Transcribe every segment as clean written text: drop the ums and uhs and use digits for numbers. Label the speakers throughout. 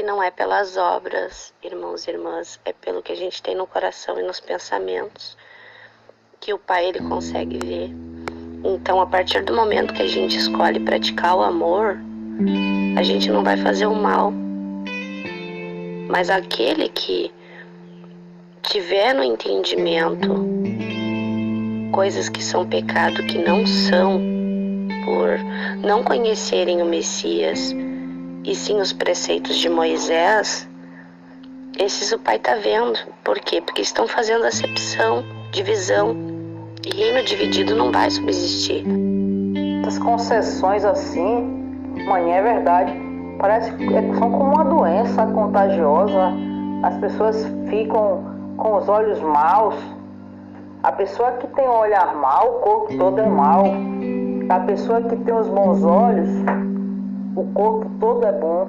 Speaker 1: não é pelas obras, irmãos e irmãs, é pelo que a gente tem no coração e nos pensamentos que o Pai ele consegue ver. Então, a partir do momento que a gente escolhe praticar o amor, a gente não vai fazer o mal. Mas aquele que tiver no entendimento coisas que são pecado, que não são, por não conhecerem o Messias, e sim os preceitos de Moisés, esses o Pai está vendo. Por quê? Porque estão fazendo acepção, divisão. E reino dividido não vai subsistir.
Speaker 2: Essas concessões assim, mãe, é verdade. Parece que são como uma doença contagiosa. As pessoas ficam com os olhos maus. A pessoa que tem um olhar mau, o corpo todo é mau. A pessoa que tem os bons olhos, o corpo todo é bom.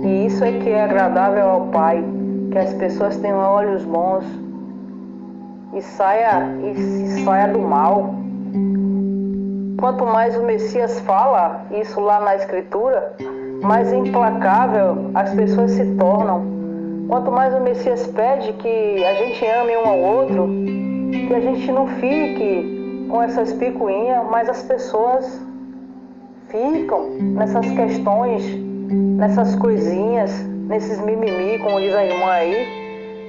Speaker 2: E isso é que é agradável ao Pai, que as pessoas tenham olhos bons e saia do mal. Quanto mais o Messias fala isso lá na Escritura, mais implacável as pessoas se tornam. Quanto mais o Messias pede que a gente ame um ao outro, que a gente não fique com essas picuinhas, mas as pessoas ficam nessas questões, nessas coisinhas, nesses mimimi, como diz a irmã aí,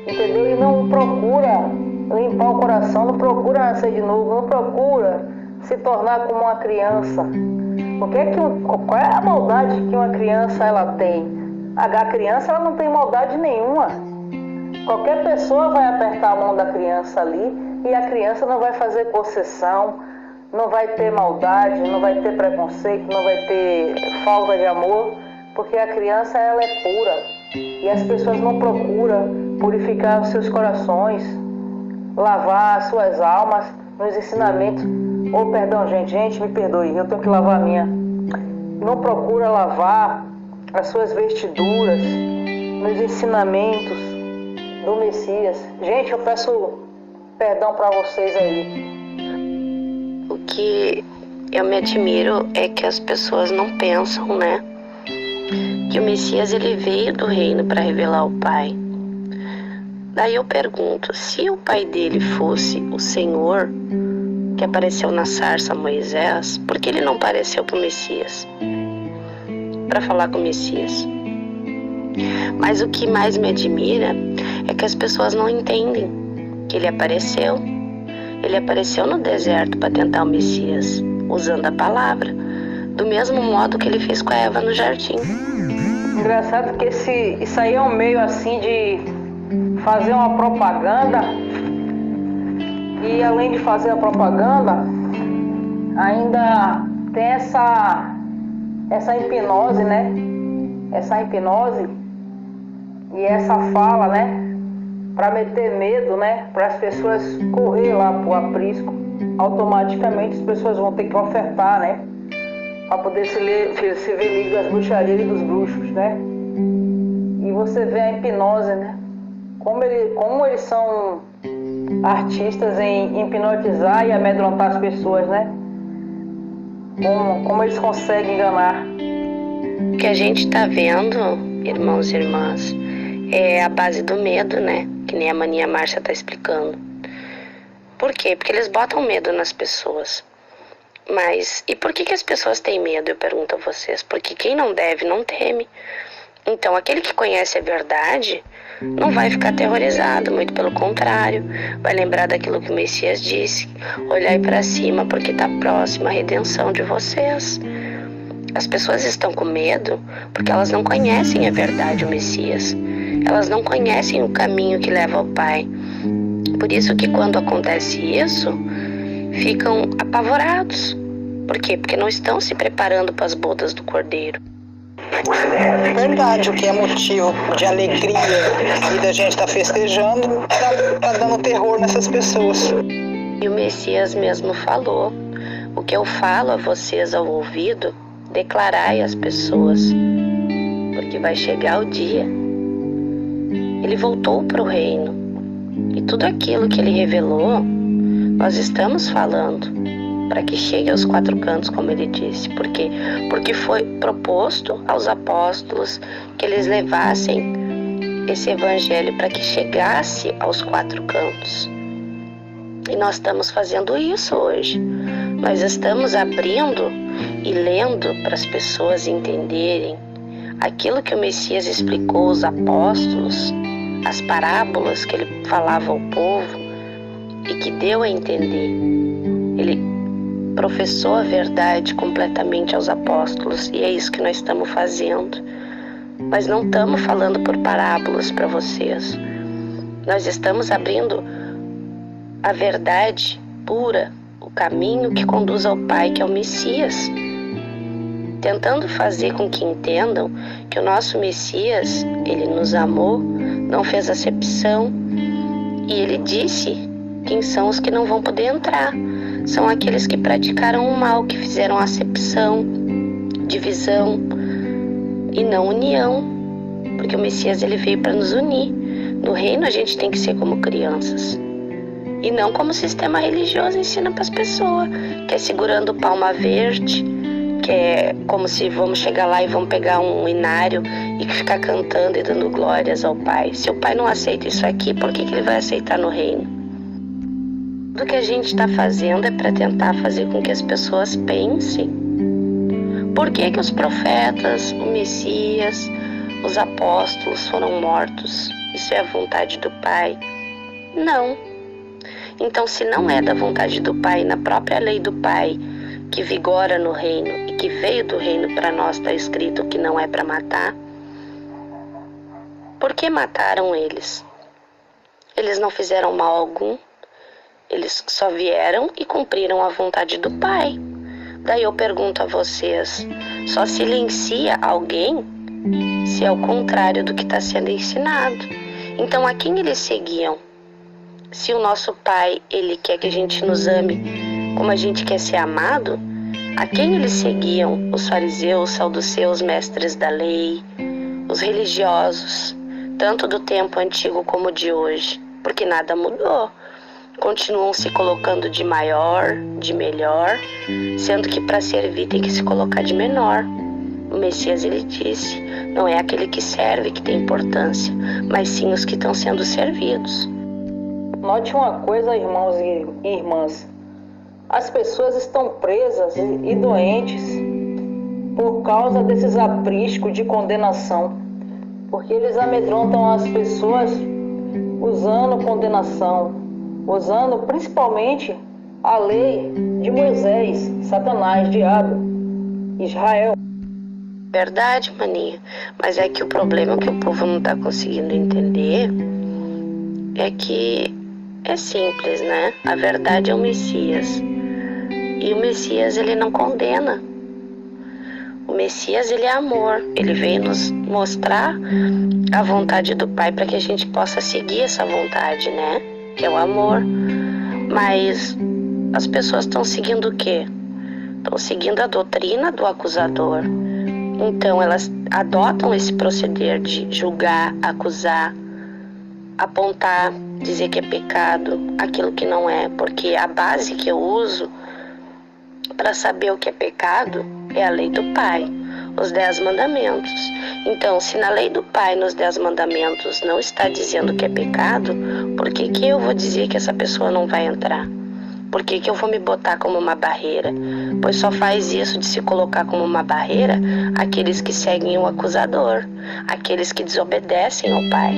Speaker 2: entendeu? E não procura limpar o coração, não procura nascer de novo, não procura se tornar como uma criança. Qual é a maldade que uma criança ela tem? A criança ela não tem maldade nenhuma. Qualquer pessoa vai apertar a mão da criança ali e a criança não vai fazer possessão, não vai ter maldade, não vai ter preconceito, não vai ter falta de amor, porque a criança ela é pura. E as pessoas não procuram purificar os seus corações, lavar as suas almas nos ensinamentos. Oh, perdão, gente, me perdoe, eu tenho que lavar a minha. Não procura lavar as suas vestiduras nos ensinamentos do Messias. Gente, eu peço perdão para vocês aí.
Speaker 1: O que eu me admiro é que as pessoas não pensam, né? Que o Messias ele veio do reino para revelar o Pai. Daí eu pergunto, se o pai dele fosse o Senhor, que apareceu na sarça a Moisés, por que ele não apareceu para o Messias? Para falar com o Messias. Mas o que mais me admira é que as pessoas não entendem que ele apareceu. Ele apareceu no deserto para tentar o Messias, usando a palavra, do mesmo modo que ele fez com a Eva no jardim.
Speaker 2: Engraçado que isso aí é um meio assim de fazer uma propaganda, e além de fazer a propaganda, ainda tem essa hipnose, né? Essa hipnose e essa fala, né? Para meter medo, né? Para as pessoas correr lá pro aprisco. Automaticamente as pessoas vão ter que ofertar, né? Para poder se ver livre das bruxarias e dos bruxos, né? E você vê a hipnose, né? Como eles são artistas em hipnotizar e amedrontar as pessoas, né? Como eles conseguem enganar.
Speaker 1: O que a gente está vendo, irmãos e irmãs, é a base do medo, né? Que nem a Maninha Márcia está explicando. Por quê? Porque eles botam medo nas pessoas. Mas, e por que as pessoas têm medo? Eu pergunto a vocês. Porque quem não deve, não teme. Então, aquele que conhece a verdade não vai ficar aterrorizado, muito pelo contrário. Vai lembrar daquilo que o Messias disse. Olhai para cima, porque está próxima a redenção de vocês. As pessoas estão com medo porque elas não conhecem a verdade, o Messias. Elas não conhecem o caminho que leva ao Pai. Por isso que quando acontece isso, ficam apavorados. Por quê? Porque não estão se preparando para as bodas do Cordeiro.
Speaker 3: Verdade, o que é motivo de alegria e da gente estar festejando, tá dando terror nessas pessoas.
Speaker 1: E o Messias mesmo falou: o que eu falo a vocês ao ouvido, declarai às pessoas, porque vai chegar o dia. Ele voltou para o reino, e tudo aquilo que ele revelou, nós estamos falando. para que chegue aos quatro cantos, como ele disse. Por quê? Porque foi proposto aos apóstolos que eles levassem esse evangelho para que chegasse aos quatro cantos. E nós estamos fazendo isso hoje. Nós estamos abrindo e lendo para as pessoas entenderem aquilo que o Messias explicou aos apóstolos, as parábolas que ele falava ao povo e que deu a entender. Ele professou a verdade completamente aos apóstolos e é isso que nós estamos fazendo. Nós não estamos falando por parábolas para vocês. Nós estamos abrindo a verdade pura, o caminho que conduz ao Pai, que é o Messias. Tentando fazer com que entendam que o nosso Messias, ele nos amou, não fez acepção e ele disse quem são os que não vão poder entrar. São aqueles que praticaram o mal, que fizeram acepção, divisão e não união, porque o Messias ele veio para nos unir. No reino a gente tem que ser como crianças e não como o sistema religioso ensina para as pessoas, que é segurando palma verde, que é como se vamos chegar lá e vamos pegar um inário e ficar cantando e dando glórias ao Pai. Se o Pai não aceita isso aqui, por que ele vai aceitar no reino? Tudo que a gente está fazendo é para tentar fazer com que as pessoas pensem. Por que os profetas, o Messias, os apóstolos foram mortos? Isso é a vontade do Pai? Não. Então, se não é da vontade do Pai, na própria lei do Pai, que vigora no reino e que veio do reino para nós, está escrito que não é para matar, por que mataram eles? Eles não fizeram mal algum. Eles só vieram e cumpriram a vontade do Pai. Daí eu pergunto a vocês, só silencia alguém se é o contrário do que está sendo ensinado? Então a quem eles seguiam? Se o nosso Pai, ele quer que a gente nos ame como a gente quer ser amado, a quem eles seguiam? Os fariseus, saduceus, mestres da lei, os religiosos, tanto do tempo antigo como de hoje, porque nada mudou. Continuam se colocando de maior, de melhor, sendo que para servir tem que se colocar de menor. O Messias ele disse, não é aquele que serve que tem importância, mas sim os que estão sendo servidos.
Speaker 2: Note uma coisa, irmãos e irmãs, as pessoas estão presas e doentes por causa desses apriscos de condenação, porque eles amedrontam as pessoas usando condenação, usando principalmente a lei de Moisés, Satanás, diabo, Israel.
Speaker 1: Verdade, maninha, mas é que o problema que o povo não está conseguindo entender é que é simples, né? A verdade é o Messias e o Messias ele não condena. O Messias ele é amor, ele veio nos mostrar a vontade do Pai para que a gente possa seguir essa vontade, né? Que é o amor. Mas as pessoas estão seguindo o quê? Estão seguindo a doutrina do acusador. Então elas adotam esse proceder de julgar, acusar, apontar, dizer que é pecado, aquilo que não é, porque a base que eu uso para saber o que é pecado é a lei do Pai, os 10 mandamentos. Então, se na lei do Pai, nos 10 mandamentos, não está dizendo que é pecado, por que eu vou dizer que essa pessoa não vai entrar? Por que eu vou me botar como uma barreira? Pois só faz isso de se colocar como uma barreira aqueles que seguem o acusador, aqueles que desobedecem ao Pai.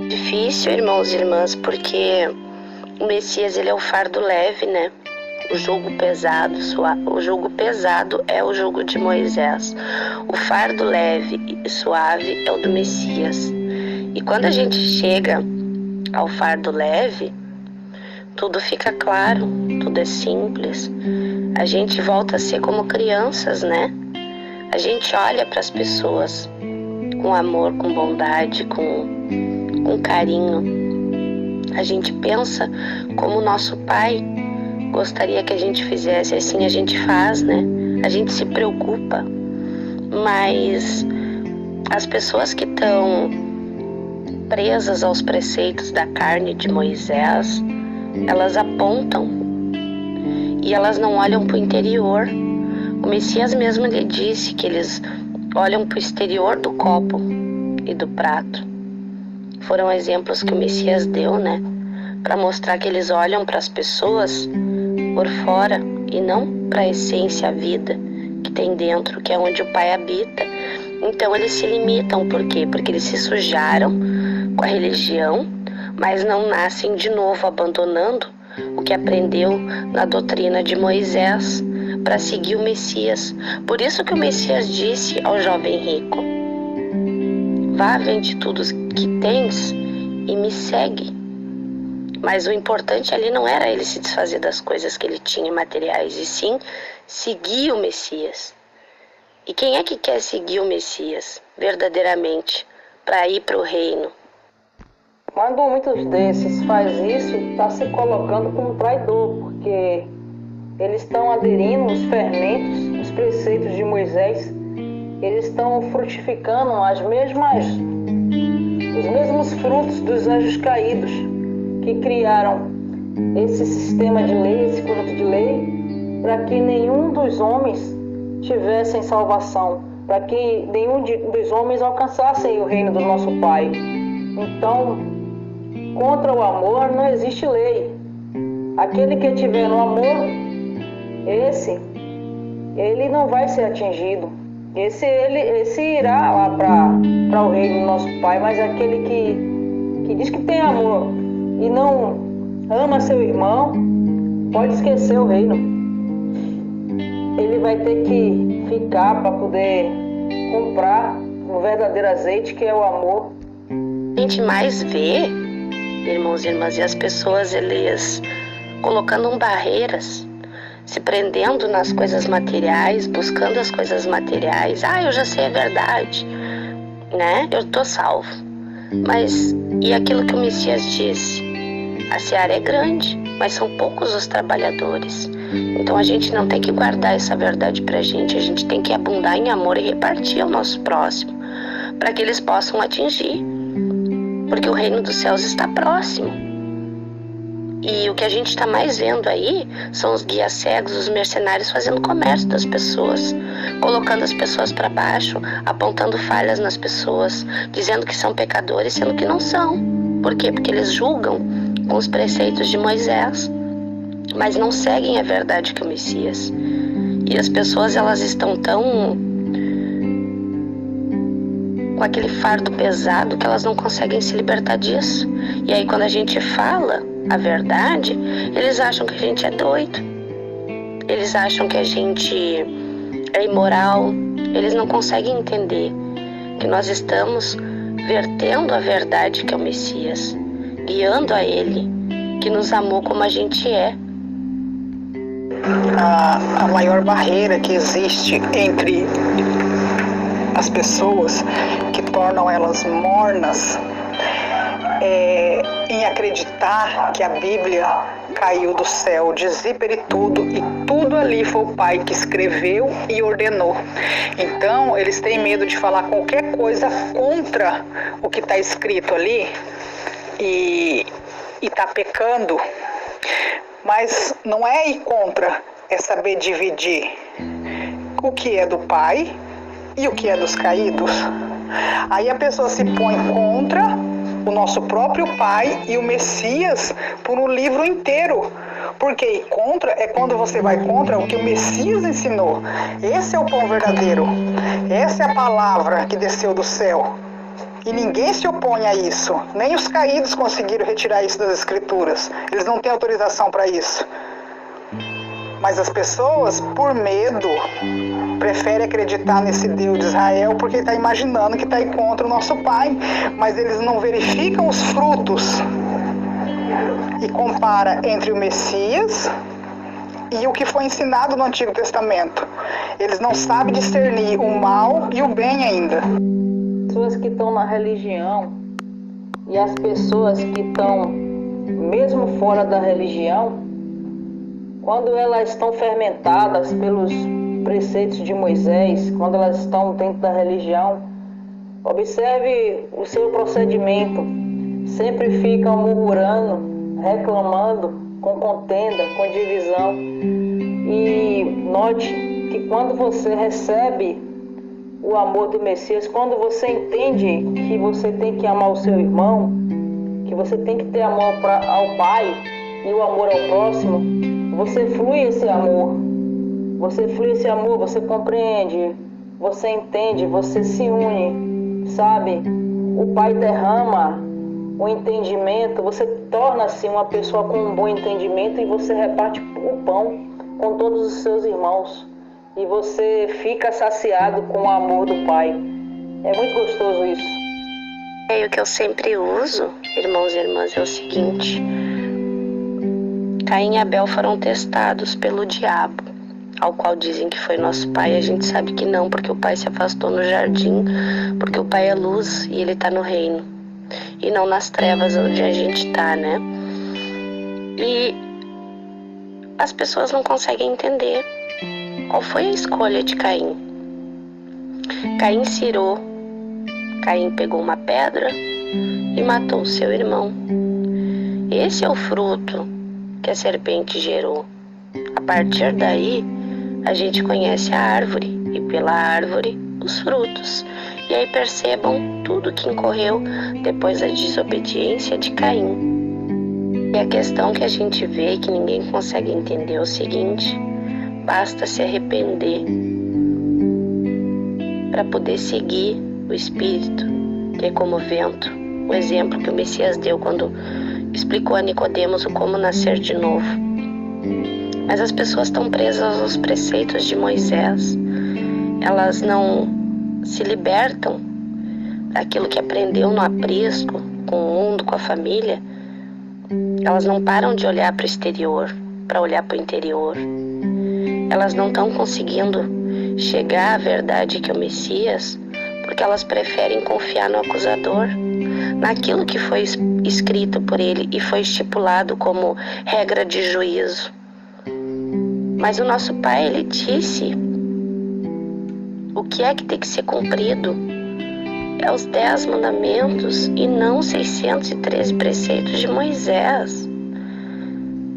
Speaker 1: Difícil, irmãos e irmãs, porque o Messias ele é o fardo leve, né? O jugo pesado, o jugo pesado é o jugo de Moisés. O fardo leve e suave é o do Messias. E quando a gente chega ao fardo leve, tudo fica claro, tudo é simples. A gente volta a ser como crianças, né? A gente olha para as pessoas com amor, com bondade, com carinho. A gente pensa como o nosso Pai gostaria que a gente fizesse, assim a gente faz, né? A gente se preocupa, mas as pessoas que estão presas aos preceitos da carne de Moisés, elas apontam e elas não olham para o interior. O Messias mesmo lhe disse que eles olham para o exterior do copo e do prato. Foram exemplos que o Messias deu, né? Para mostrar que eles olham para as pessoas por fora e não para a essência, a vida que tem dentro, que é onde o Pai habita. Então eles se limitam, por quê? Porque eles se sujaram com a religião, mas não nascem de novo abandonando o que aprendeu na doutrina de Moisés para seguir o Messias. Por isso que o Messias disse ao jovem rico: vá, vende tudo que tens e me segue. Mas o importante ali não era ele se desfazer das coisas que ele tinha materiais, e sim seguir o Messias. E quem é que quer seguir o Messias verdadeiramente para ir para o reino?
Speaker 2: Quando muitos desses faz isso, está se colocando como traidor, porque eles estão aderindo os fermentos, os preceitos de Moisés, eles estão frutificando os mesmos frutos dos anjos caídos, que criaram esse sistema de lei, esse conjunto de lei, para que nenhum dos homens tivessem salvação, para que nenhum dos homens alcançassem o reino do nosso Pai. Então, contra o amor não existe lei. Aquele que estiver no amor, ele não vai ser atingido. Esse irá lá para o reino do nosso Pai, mas aquele que diz que tem amor e não ama seu irmão, pode esquecer o reino. Ele vai ter que ficar para poder comprar o verdadeiro azeite, que é o amor.
Speaker 1: A gente mais vê, irmãos e irmãs, e as pessoas, eles colocando barreiras, se prendendo nas coisas materiais, buscando as coisas materiais. Eu já sei a verdade, né? Eu tô salvo. Mas e aquilo que o Messias disse? A seara é grande, mas são poucos os trabalhadores. Então a gente não tem que guardar essa verdade pra gente. A gente tem que abundar em amor e repartir ao nosso próximo, para que eles possam atingir. Porque o reino dos céus está próximo. E o que a gente está mais vendo aí são os guias cegos, os mercenários fazendo comércio das pessoas, colocando as pessoas para baixo, apontando falhas nas pessoas, dizendo que são pecadores, sendo que não são. Por quê? Porque eles julgam com os preceitos de Moisés, mas não seguem a verdade que é o Messias. E as pessoas, elas estão tão com aquele fardo pesado que elas não conseguem se libertar disso. E aí quando a gente fala a verdade, eles acham que a gente é doido. Eles acham que a gente é imoral. Eles não conseguem entender que nós estamos vertendo a verdade que é o Messias, guiando a Ele, que nos amou como a gente é.
Speaker 3: A maior barreira que existe entre as pessoas, que tornam elas mornas, em acreditar que a Bíblia caiu do céu de zíper e tudo ali foi o Pai que escreveu e ordenou. Então eles têm medo de falar qualquer coisa contra o que está escrito ali e tá pecando. Mas não é ir contra, é saber dividir o que é do Pai e o que é dos caídos. Aí a pessoa se põe contra o nosso próprio Pai e o Messias por um livro inteiro. Porque ir contra é quando você vai contra o que o Messias ensinou. Esse é o pão verdadeiro. Essa é a palavra que desceu do céu. E ninguém se opõe a isso. Nem os caídos conseguiram retirar isso das Escrituras. Eles não têm autorização para isso. Mas as pessoas, por medo, preferem acreditar nesse Deus de Israel porque está imaginando que está aí contra o nosso Pai. Mas eles não verificam os frutos e compara entre o Messias e o que foi ensinado no Antigo Testamento. Eles não sabem discernir o mal e o bem ainda.
Speaker 2: Pessoas que estão na religião e as pessoas que estão mesmo fora da religião, quando elas estão fermentadas pelos preceitos de Moisés, quando elas estão dentro da religião, observe o seu procedimento. Sempre ficam murmurando, reclamando, com contenda, com divisão. E note que quando você recebe o amor do Messias, quando você entende que você tem que amar o seu irmão, que você tem que ter amor ao Pai e o amor ao próximo, você flui esse amor. Você flui esse amor, você compreende, você entende, você se une, sabe? O Pai derrama o entendimento, você torna-se uma pessoa com um bom entendimento e você reparte o pão com todos os seus irmãos. E você fica saciado com o amor do Pai. É muito gostoso isso.
Speaker 1: E o que eu sempre uso, irmãos e irmãs, é o seguinte: Caim e Abel foram testados pelo diabo, ao qual dizem que foi nosso pai. A gente sabe que não, porque o pai se afastou no jardim, porque o pai é luz e ele está no reino, e não nas trevas onde a gente está, né? E as pessoas não conseguem entender qual foi a escolha de Caim. Caim se irou. Caim pegou uma pedra e matou seu irmão. Esse é o fruto que a serpente gerou. A partir daí, a gente conhece a árvore e pela árvore os frutos. E aí percebam tudo que incorreu depois da desobediência de Caim. E a questão que a gente vê e que ninguém consegue entender é o seguinte: basta se arrepender para poder seguir o Espírito, que é como o vento. O exemplo que o Messias deu quando explicou a Nicodemos o como nascer de novo. Mas as pessoas estão presas aos preceitos de Moisés. Elas não se libertam daquilo que aprendeu no aprisco, com o mundo, com a família. Elas não param de olhar para o exterior, para olhar para o interior. Elas não estão conseguindo chegar à verdade que é o Messias, porque elas preferem confiar no acusador, naquilo que foi escrito por ele e foi estipulado como regra de juízo. Mas o nosso Pai, ele disse o que é que tem que ser cumprido. É os 10 mandamentos e não 613 preceitos de Moisés.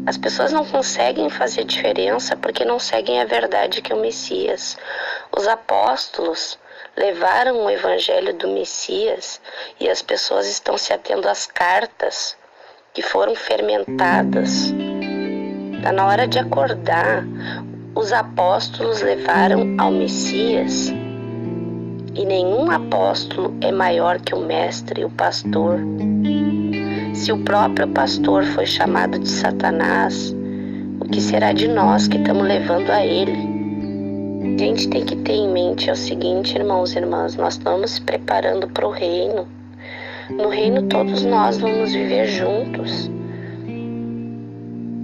Speaker 1: As pessoas não conseguem fazer diferença porque não seguem a verdade que é o Messias. Os apóstolos levaram o evangelho do Messias e as pessoas estão se atendo às cartas que foram fermentadas. Está na hora de acordar. Os apóstolos levaram ao Messias e nenhum apóstolo é maior que o mestre, o pastor. Se o próprio pastor foi chamado de Satanás, o que será de nós que estamos levando a ele? A gente tem que ter em mente é o seguinte, irmãos e irmãs: nós estamos se preparando para o reino. No reino todos nós vamos viver juntos.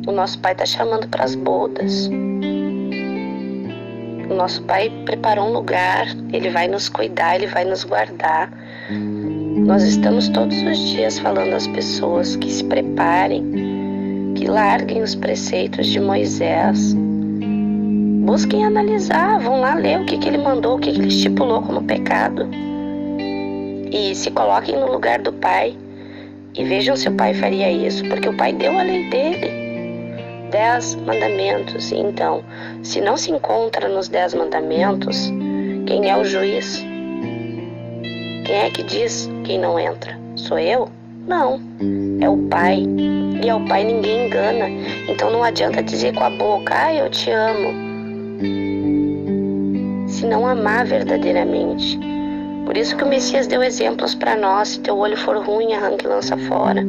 Speaker 1: O nosso Pai está chamando para as bodas. O nosso Pai preparou um lugar, Ele vai nos cuidar, Ele vai nos guardar. Nós estamos todos os dias falando às pessoas que se preparem, que larguem os preceitos de Moisés. Busquem analisar, vão lá ler o que Ele mandou, o que Ele estipulou como pecado. E se coloquem no lugar do Pai e vejam se o Pai faria isso, porque o Pai deu a lei dele. 10 mandamentos. Então, se não se encontra nos 10 mandamentos, quem é o juiz? Quem é que diz quem não entra? Sou eu? Não, é o Pai. E ao Pai ninguém engana. Então não adianta dizer com a boca: eu te amo, se não amar verdadeiramente. Por isso que o Messias deu exemplos para nós: se teu olho for ruim, arranca e lança fora.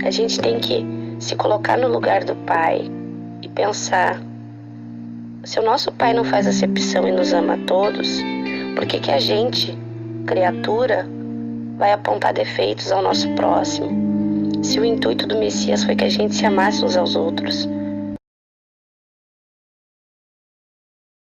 Speaker 1: A gente tem que se colocar no lugar do Pai e pensar: se o nosso Pai não faz acepção e nos ama a todos, por que a gente, criatura, vai apontar defeitos ao nosso próximo? Se o intuito do Messias foi que a gente se amasse uns aos outros,